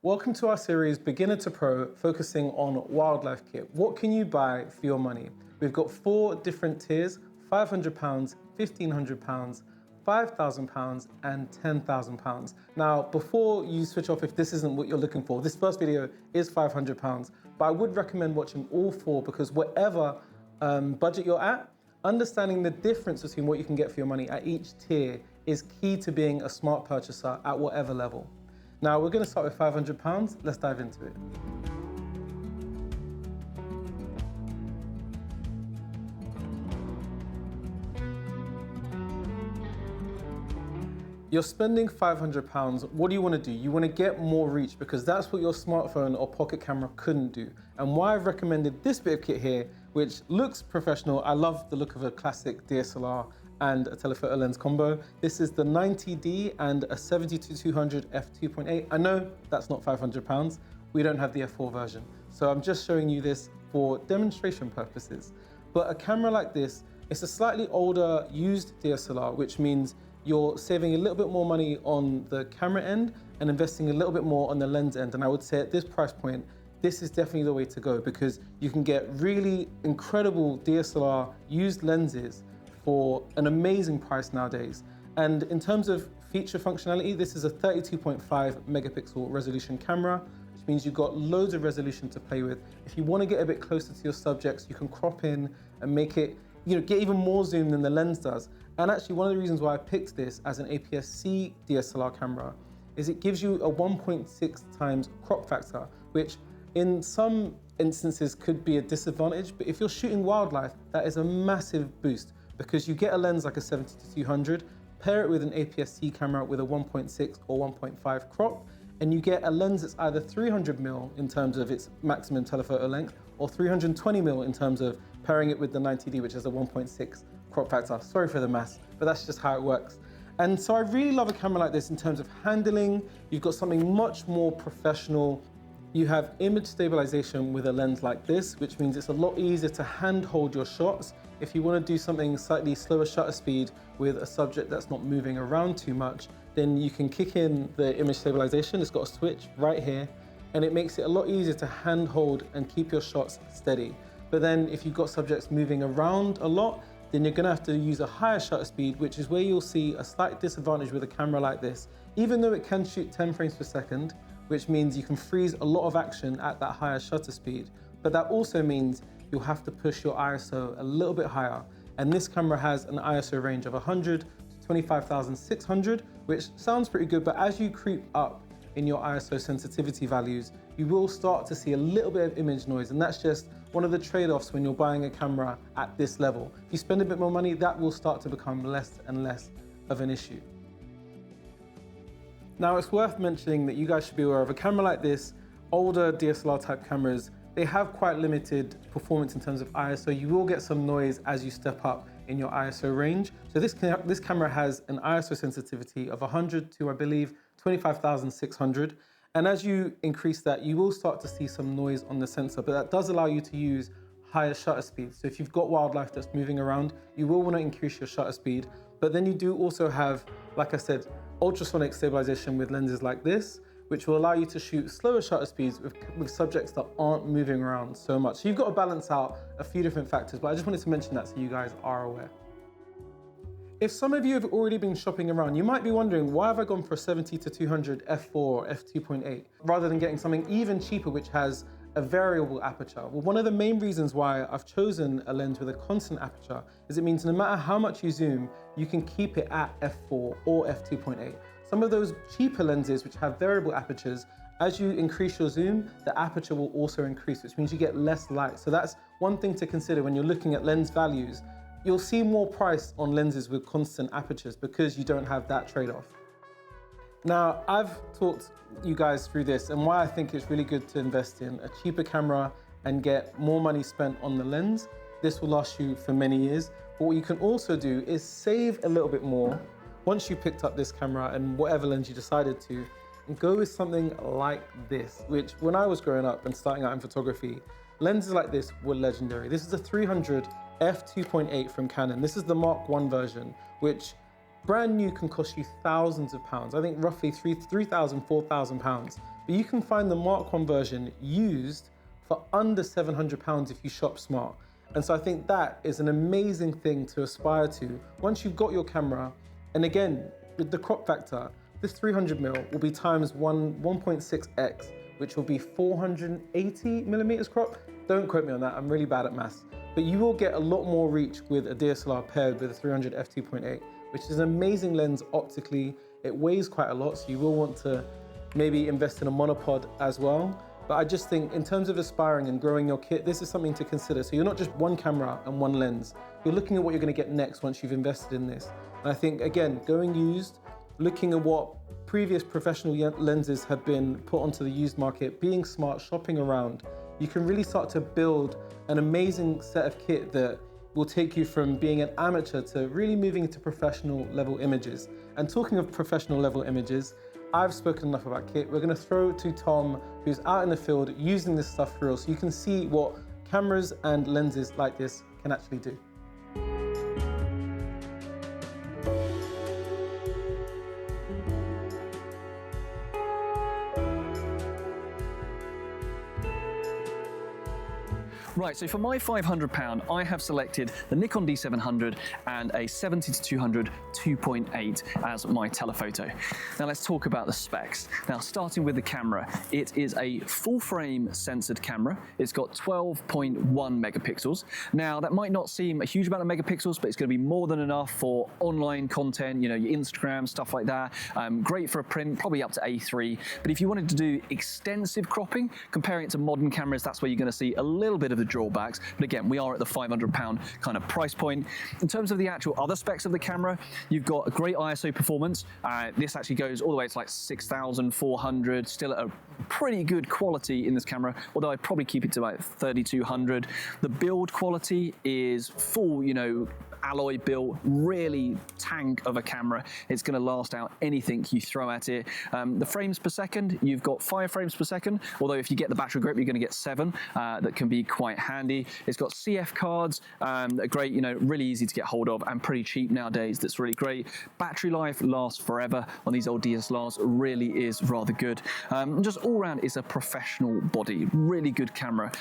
Welcome to our series Beginner to Pro, focusing on wildlife kit. What can you buy for your money? We've got 4 different tiers: £500, £1,500, £5,000 and £10,000. Now, before you switch off if this isn't what you're looking for, this first video is £500, but I would recommend watching all 4 because whatever budget you're at, understanding the difference between what you can get for your money at each tier is key to being a smart purchaser at whatever level. Now, we're going to start with £500. Let's dive into it. You're spending £500, what do you want to do? You want to get more reach because that's what your smartphone or pocket camera couldn't do. And why I've recommended this bit of kit here, which looks professional. I love the look of a classic DSLR and a telephoto lens combo. This is the 90D and a 70-200 f2.8. I know that's not £500. We don't have the f4 version. So I'm just showing you this for demonstration purposes. But a camera like this, it's a slightly older used DSLR, which means you're saving a little bit more money on the camera end and investing a little bit more on the lens end. And I would say at this price point, this is definitely the way to go because you can get really incredible DSLR used lenses for an amazing price nowadays. And in terms of feature functionality, this is a 32.5 megapixel resolution camera, which means you've got loads of resolution to play with. If you want to get a bit closer to your subjects, you can crop in and make it, get even more zoom than the lens does. And actually one of the reasons why I picked this as an APS-C DSLR camera is it gives you a 1.6 times crop factor, which in some instances could be a disadvantage, but if you're shooting wildlife, that is a massive boost because you get a lens like a 70-200, pair it with an APS-C camera with a 1.6 or 1.5 crop, and you get a lens that's either 300mm in terms of its maximum telephoto length or 320mm in terms of pairing it with the 90D, which is a 1.6 crop factor. Sorry for the maths, but that's just how it works. And so I really love a camera like this in terms of handling. You've got something much more professional. You have image stabilization with a lens like this, which means it's a lot easier to handhold your shots. If you want to do something slightly slower shutter speed with a subject that's not moving around too much, then you can kick in the image stabilization. It's got a switch right here, and it makes it a lot easier to handhold and keep your shots steady. But then if you've got subjects moving around a lot, then you're gonna have to use a higher shutter speed, which is where you'll see a slight disadvantage with a camera like this. Even though it can shoot 10 frames per second, which means you can freeze a lot of action at that higher shutter speed. But that also means you'll have to push your ISO a little bit higher. And this camera has an ISO range of 100 to 25,600, which sounds pretty good, but as you creep up in your ISO sensitivity values, you will start to see a little bit of image noise, and that's just one of the trade-offs when you're buying a camera at this level. If you spend a bit more money, that will start to become less and less of an issue. Now, it's worth mentioning that you guys should be aware of a camera like this. Older DSLR type cameras, they have quite limited performance in terms of ISO. You will get some noise as you step up in your ISO range. So this camera has an ISO sensitivity of 100 to, I believe, 25,600. And as you increase that, you will start to see some noise on the sensor, but that does allow you to use higher shutter speeds. So if you've got wildlife that's moving around, you will want to increase your shutter speed. But then you do also have, like I said, ultrasonic stabilization with lenses like this, which will allow you to shoot slower shutter speeds with subjects that aren't moving around so much. So you've got to balance out a few different factors, but I just wanted to mention that so you guys are aware. If some of you have already been shopping around, you might be wondering, why have I gone for a 70-200 f4 or f2.8 rather than getting something even cheaper which has a variable aperture? Well, one of the main reasons why I've chosen a lens with a constant aperture is it means no matter how much you zoom, you can keep it at f4 or f2.8. Some of those cheaper lenses which have variable apertures, as you increase your zoom, the aperture will also increase, which means you get less light. So that's one thing to consider when you're looking at lens values. You'll see more price on lenses with constant apertures because you don't have that trade-off. Now, I've talked you guys through this and why I think it's really good to invest in a cheaper camera and get more money spent on the lens. This will last you for many years. But what you can also do is save a little bit more once you picked up this camera and whatever lens you decided to, and go with something like this, which when I was growing up and starting out in photography, lenses like this were legendary. This is a 300 f2.8 from Canon. This is the Mark I version, which brand new can cost you thousands of pounds. I think roughly £3,000, £4,000. but you can find the Mark 1 version used for under £700 if you shop smart. And so I think that is an amazing thing to aspire to once you've got your camera. And again, with the crop factor, this 300mm will be times 1.6x, which will be 480mm crop. Don't quote me on that, I'm really bad at maths. But you will get a lot more reach with a DSLR paired with a 300 f2.8, which is an amazing lens optically. It weighs quite a lot, so you will want to maybe invest in a monopod as well. But I just think in terms of aspiring and growing your kit, this is something to consider. So you're not just one camera and one lens. You're looking at what you're going to get next once you've invested in this. And I think, again, going used, looking at what previous professional lenses have been put onto the used market, being smart, shopping around, you can really start to build an amazing set of kit that will take you from being an amateur to really moving into professional level images. And talking of professional level images, I've spoken enough about kit. We're gonna throw to Tom, who's out in the field using this stuff for real, so you can see what cameras and lenses like this can actually do. Right, so for my £500, I have selected the Nikon D700 and a 70-200 2.8 as my telephoto. Now let's talk about the specs. Now starting with the camera, it is a full frame censored camera. It's got 12.1 megapixels. Now that might not seem a huge amount of megapixels, but it's going to be more than enough for online content, you know, your Instagram, stuff like that. Great for a print, probably up to A3. But if you wanted to do extensive cropping, comparing it to modern cameras, that's where you're going to see a little bit of the drawbacks. But again, we are at the £500 kind of price point. In terms of the actual other specs of the camera, you've got a great ISO performance. This actually goes all the way to like 6,400, still at a pretty good quality in this camera, although I'd probably keep it to like 3,200. The build quality is full, you know, alloy built, really tank of a camera. It's going to last out anything you throw at it. The frames per second, you've got 5 frames per second, although if you get the battery grip, you're going to get 7. That can be quite handy. It's got CF cards, that are great, you know, really easy to get hold of and pretty cheap nowadays. That's really great. Battery life lasts forever on these old DSLRs, really is rather good. Just all around, it's a professional body, really good camera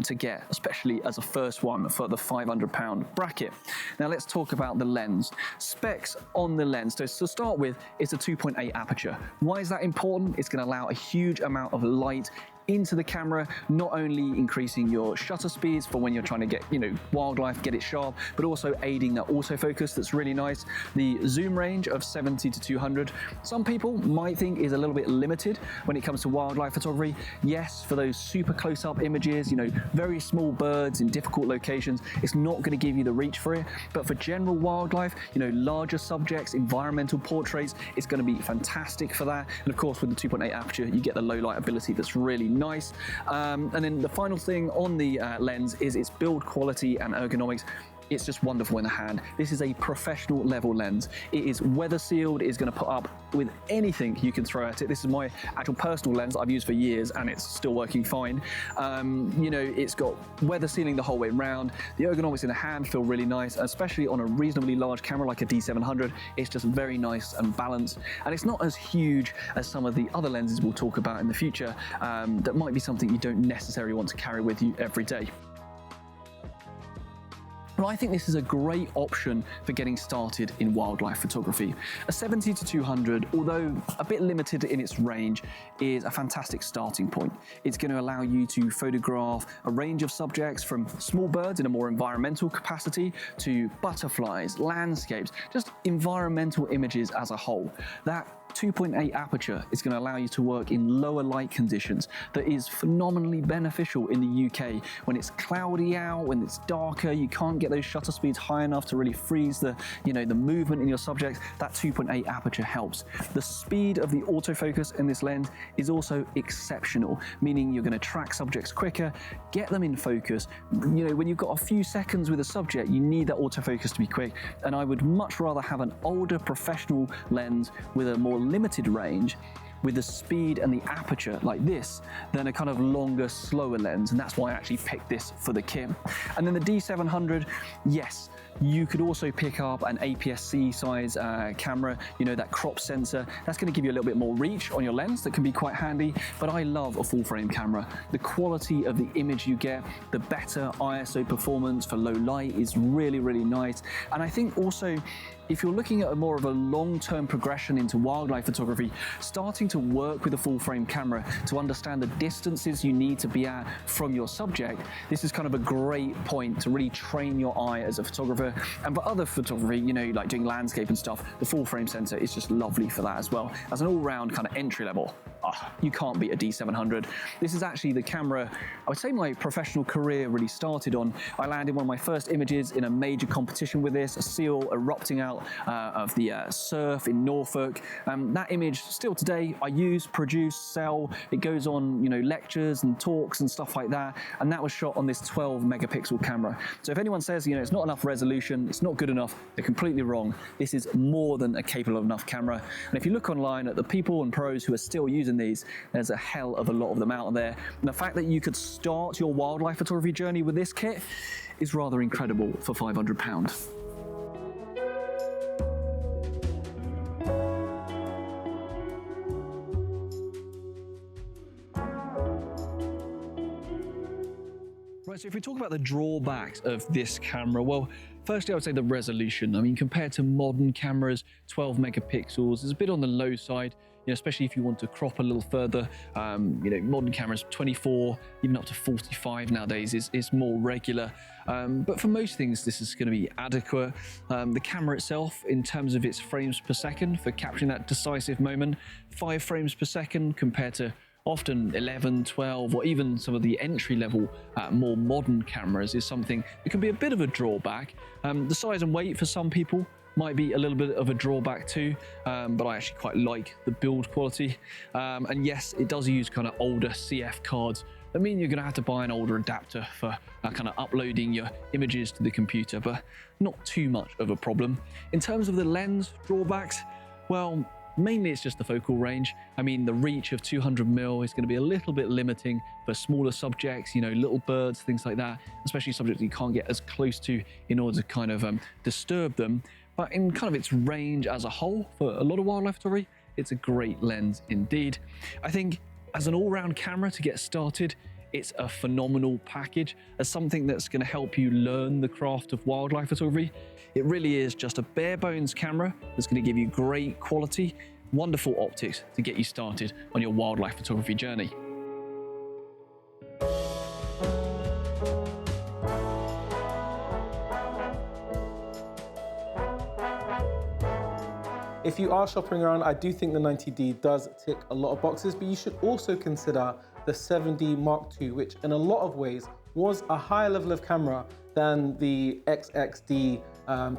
to get, especially as a first one for the £500 bracket. Now let's talk about the lens. Specs on the lens. So to start with, it's a 2.8 aperture. Why is that important? It's going to allow a huge amount of light into the camera, not only increasing your shutter speeds for when you're trying to get, you know, wildlife, get it sharp, but also aiding that autofocus. That's really nice. The zoom range of 70 to 200, some people might think is a little bit limited when it comes to wildlife photography. Yes, for those super close-up images, you know, very small birds in difficult locations, it's not going to give you the reach for it. But for general wildlife, you know, larger subjects, environmental portraits, it's going to be fantastic for that. And of course, with the 2.8 aperture, you get the low light ability that's really nice. And then the final thing on the lens is its build quality and ergonomics. It's just wonderful in the hand. This is a professional level lens. It is weather sealed. It's going to put up with anything you can throw at it. This is my actual personal lens I've used for years and it's still working fine. You know, it's got weather sealing the whole way around. The ergonomics in the hand feel really nice, especially on a reasonably large camera like a D700. It's just very nice and balanced. And it's not as huge as some of the other lenses we'll talk about in the future that might be something you don't necessarily want to carry with you every day. But I think this is a great option for getting started in wildlife photography. A 70 to 200, although a bit limited in its range, is a fantastic starting point. It's going to allow you to photograph a range of subjects from small birds in a more environmental capacity to butterflies, landscapes, just environmental images as a whole. That 2.8 aperture is going to allow you to work in lower light conditions. That is phenomenally beneficial in the UK when it's cloudy out, when it's darker, you can't get those shutter speeds high enough to really freeze the, you know, the movement in your subjects. That 2.8 aperture helps. The speed of the autofocus in this lens is also exceptional, meaning you're going to track subjects quicker, get them in focus. You know, when you've got a few seconds with a subject, you need that autofocus to be quick, and I would much rather have an older professional lens with a more limited range with the speed and the aperture like this than a kind of longer, slower lens, and that's why I actually picked this for the kit. And then the D700, yes, you could also pick up an APS-C size camera, you know, that crop sensor. That's going to give you a little bit more reach on your lens. That can be quite handy, but I love a full frame camera. The quality of the image you get, the better ISO performance for low light is really, really nice. And I think also, if you're looking at more of a long-term progression into wildlife photography, starting to work with a full frame camera to understand the distances you need to be at from your subject, this is kind of a great point to really train your eye as a photographer. And for other photography, you know, like doing landscape and stuff, the full frame sensor is just lovely for that as well. As an all-round kind of entry level, you can't beat a D700. This is actually the camera I would say my professional career really started on. I landed one of my first images in a major competition with this, a seal erupting out of the surf in Norfolk. That image still today I use, produce, sell. It goes on, you know, lectures and talks and stuff like that. And that was shot on this 12 megapixel camera. So if anyone says, you know, it's not enough resolution, it's not good enough, they're completely wrong. This is more than a capable enough camera. And if you look online at the people and pros who are still using these, there's a hell of a lot of them out there. And the fact that you could start your wildlife photography journey with this kit is rather incredible for £500. Right, so if we talk about the drawbacks of this camera, well, firstly, I would say the resolution. I mean, compared to modern cameras, 12 megapixels is a bit on the low side, you know, especially if you want to crop a little further. You know, modern cameras, 24, even up to 45 nowadays is more regular. But for most things, this is going to be adequate. The camera itself, in terms of its frames per second for capturing that decisive moment, 5 frames per second compared to often 11, 12, or even some of the entry-level, more modern cameras is something that can be a bit of a drawback. The size and weight for some people might be a little bit of a drawback too, but I actually quite like the build quality. And yes, it does use kind of older CF cards. That means you're going to have to buy an older adapter for kind of uploading your images to the computer, but not too much of a problem. In terms of the lens drawbacks, well, mainly it's just the focal range. I mean, the reach of 200mm is going to be a little bit limiting for smaller subjects, you know, little birds, things like that, especially subjects you can't get as close to in order to kind of disturb them. But in kind of its range as a whole, for a lot of wildlife photography, it's a great lens indeed. I think as an all-round camera to get started, it's a phenomenal package as something that's going to help you learn the craft of wildlife photography. It really is just a bare bones camera that's going to give you great quality, wonderful optics to get you started on your wildlife photography journey. If you are shopping around, I do think the 90D does tick a lot of boxes, but you should also consider the 7D Mark II, which in a lot of ways was a higher level of camera than the XXD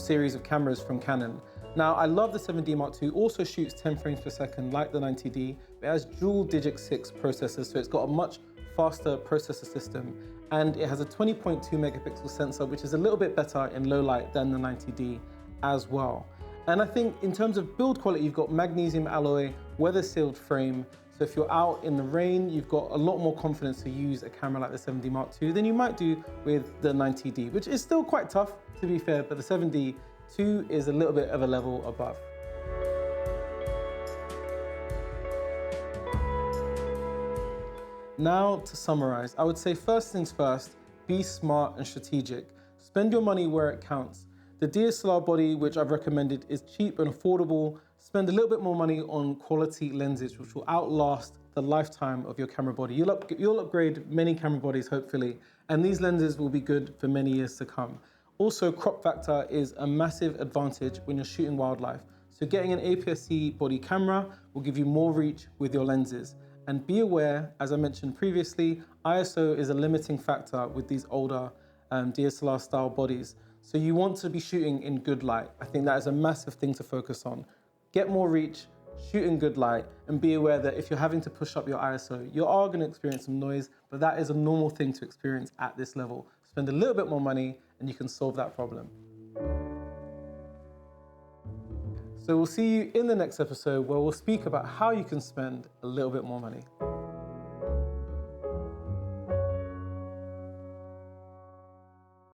series of cameras from Canon. Now, I love the 7D Mark II, also shoots 10 frames per second like the 90D, but it has dual Digit 6 processors, so it's got a much faster processor system, and it has a 20.2 megapixel sensor, which is a little bit better in low light than the 90D as well. And I think in terms of build quality, you've got magnesium alloy, weather sealed frame. So if you're out in the rain, you've got a lot more confidence to use a camera like the 7D Mark II than you might do with the 90D, which is still quite tough to be fair, but the 7D II is a little bit of a level above. Now to summarize, I would say first things first, be smart and strategic. Spend your money where it counts. The DSLR body, which I've recommended, is cheap and affordable. Spend a little bit more money on quality lenses, which will outlast the lifetime of your camera body. You'll upgrade many camera bodies, hopefully, and these lenses will be good for many years to come. Also, crop factor is a massive advantage when you're shooting wildlife. So getting an APS-C body camera will give you more reach with your lenses. And be aware, as I mentioned previously, ISO is a limiting factor with these older DSLR style bodies. So you want to be shooting in good light. I think that is a massive thing to focus on. Get more reach, shoot in good light, and be aware that if you're having to push up your ISO, you are going to experience some noise, but that is a normal thing to experience at this level. Spend a little bit more money and you can solve that problem. So we'll see you in the next episode where we'll speak about how you can spend a little bit more money.